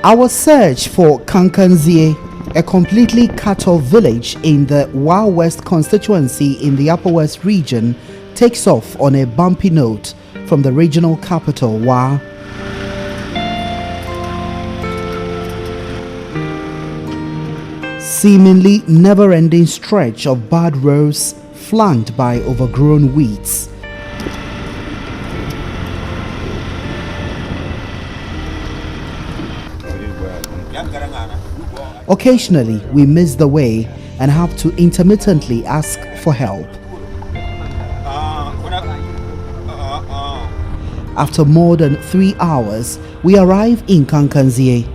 Our search for Kankanzie, a completely cut-off village in the Wa West constituency in the Upper West region, takes off on a bumpy note from the regional capital, Wa. Seemingly never-ending stretch of bad roads flanked by overgrown weeds. Occasionally, we miss the way and have to intermittently ask for help. After more than 3 hours, we arrive in Kankanzie.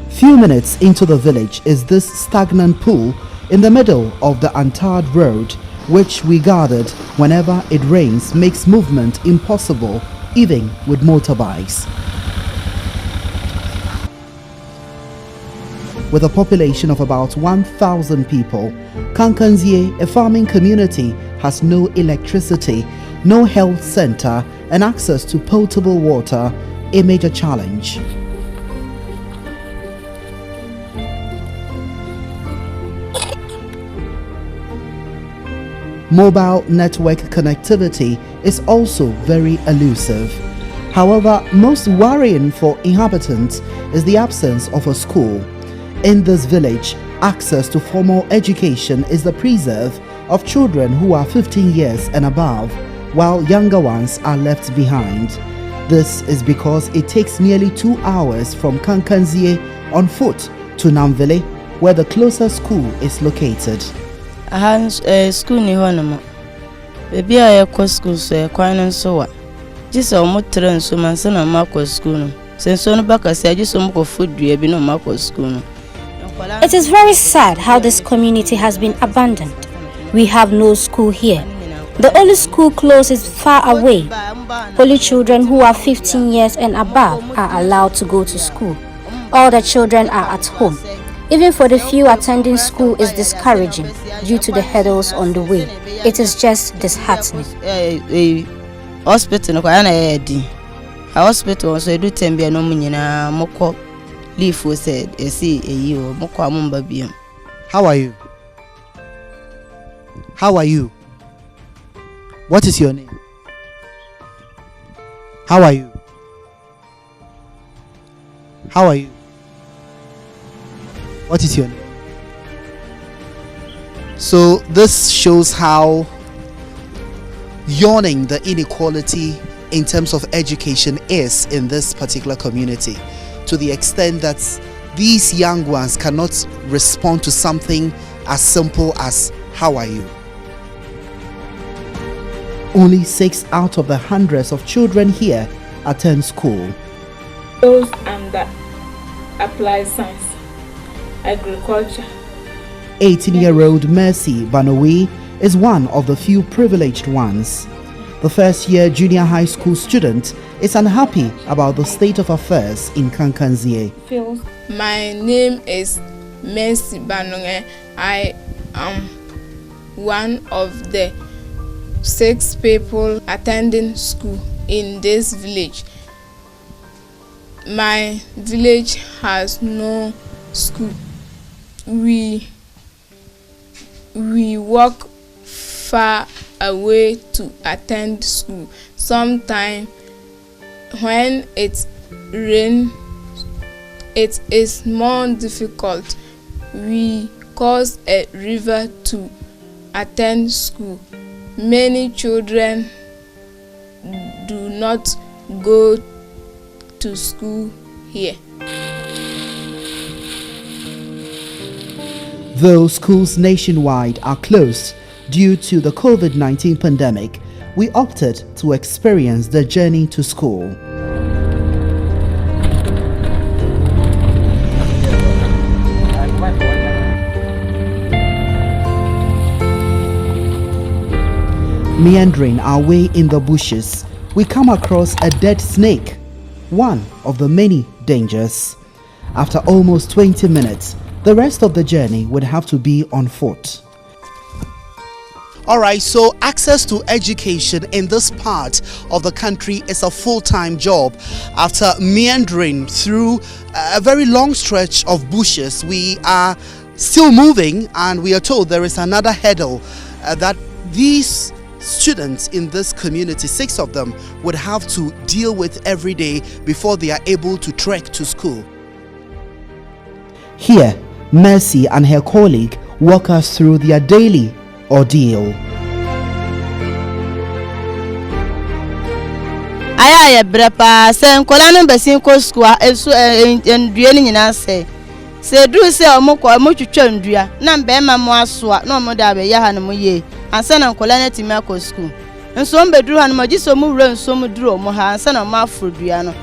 Few minutes into the village is this stagnant pool in the middle of the untarred road, which we gathered whenever it rains makes movement impossible, even with motorbikes. With a population of about 1,000 people, Kankanzie, a farming community, has no electricity, no health center, and access to potable water, a major challenge. Mobile network connectivity is also very elusive. However, most worrying for inhabitants is the absence of a school. In this village, access to formal education is the preserve of children who are 15 years and above, while younger ones are left behind. This is because it takes nearly 2 hours from Kankanzie on foot to Namvele, where the closest school is located. School ni hono baby I go school so kwan so wa just almost train so man say na ma school no since no back say just go food dua bi no ma school no. It is very sad how this community has been abandoned. We have no school here. The only school close is far away. Only children who are 15 years and above are allowed to go to school. All the children are at home. Even for the few attending school is discouraging due to the hurdles on the way. It is just disheartening. Hospital no kwa na edi. Hospital so edu tembe no munyina moko leave for said esi eyi o moko amumba biam. How are you? How are you? What is your name? How are you? How are you? What is your name? So this shows how yawning the inequality in terms of education is in this particular community, to the extent that these young ones cannot respond to something as simple as how are you? Only 6 out of the hundreds of children here attend school. Those under applied science, agriculture. 18-year-old Mercy Banowi is one of the few privileged ones. The first-year junior high school student is unhappy about the state of affairs in Kankanzie. My name is Mercy Banowi. I am one of the 6 people attending school in this village. My village has no school. We walk far away to attend school. Sometimes when it rains, it is more difficult. We cross a river to attend school. Many children do not go to school here. Though schools nationwide are closed due to the COVID-19 pandemic, we opted to experience the journey to school. Meandering our way in the bushes, we come across a dead snake, one of the many dangers. After almost 20 minutes, the rest of the journey would have to be on foot. All right, so access to education in this part of the country is a full-time job. After meandering through a very long stretch of bushes, we are still moving, and we are told there is another hurdle that these students in this community, 6 of them, would have to deal with every day before they are able to trek to school. Here, Mercy and her colleague walk us through their daily ordeal. Aya brepa se nkola no besin ko school esu ndue ni nyina se duru se omotwetwa ndua na mbema mo asoa na omo da be ya ha no mo ye ansa na nkola na timi akọ school nso mbeduru ha no magiso mo wura nso mo duru omo ha ansa na mo afrodua no.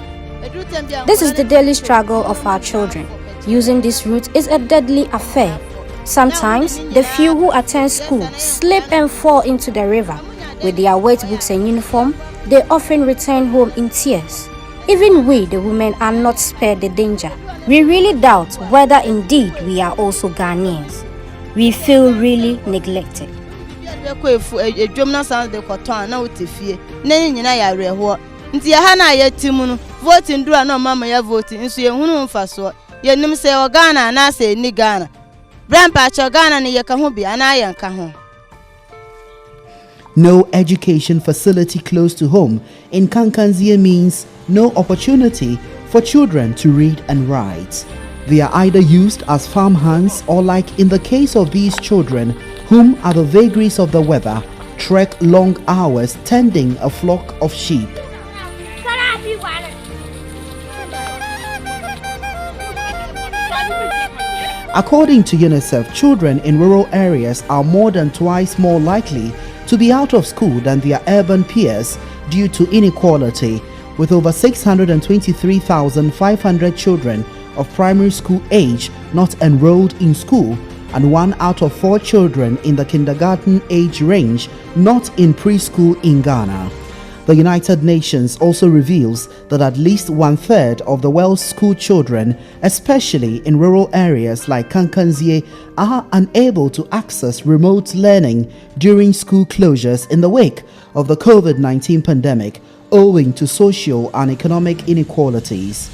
This is the daily struggle of our children. Using this route is a deadly affair. Sometimes, the few who attend school slip and fall into the river. With their weight books and uniform, they often return home in tears. Even we, the women, are not spared the danger. We really doubt whether indeed we are also Ghanaians. We feel really neglected. No education facility close to home in Kankanzie means no opportunity for children to read and write. They are either used as farmhands or, like in the case of these children, whom at the vagaries of the weather trek long hours tending a flock of sheep. According to UNICEF, children in rural areas are more than twice more likely to be out of school than their urban peers due to inequality, with over 623,500 children of primary school age not enrolled in school and 1 out of 4 children in the kindergarten age range not in preschool in Ghana. The United Nations also reveals that at least 1/3 of the world's school children, especially in rural areas like Kankanzie, are unable to access remote learning during school closures in the wake of the COVID-19 pandemic, owing to social and economic inequalities.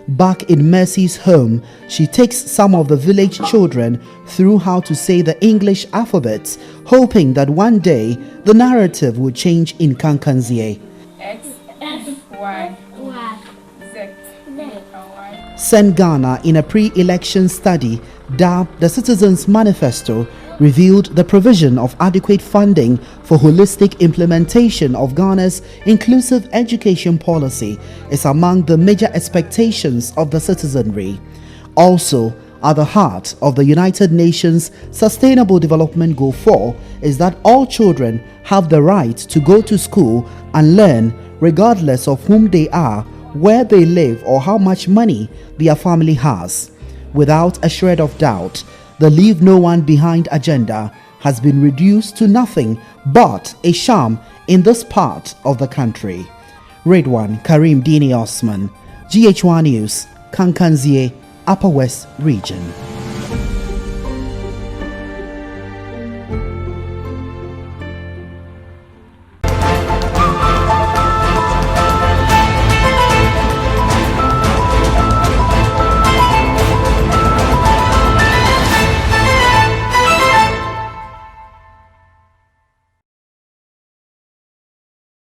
Back in Mercy's home, she takes some of the village children through how to say the English alphabets, hoping that one day the narrative would change in Kankanzie. X, Y, Z. Send Ghana, in a pre-election study dubbed the Citizens Manifesto, revealed the provision of adequate funding for holistic implementation of Ghana's inclusive education policy is among the major expectations of the citizenry. Also, at the heart of the United Nations Sustainable Development Goal 4 is that all children have the right to go to school and learn regardless of whom they are, where they live, or how much money their family has. Without a shred of doubt, the Leave No One Behind agenda has been reduced to nothing but a sham in this part of the country. Redwan Karim Dini Osman, GHOne News, Kankanzie, Upper West Region.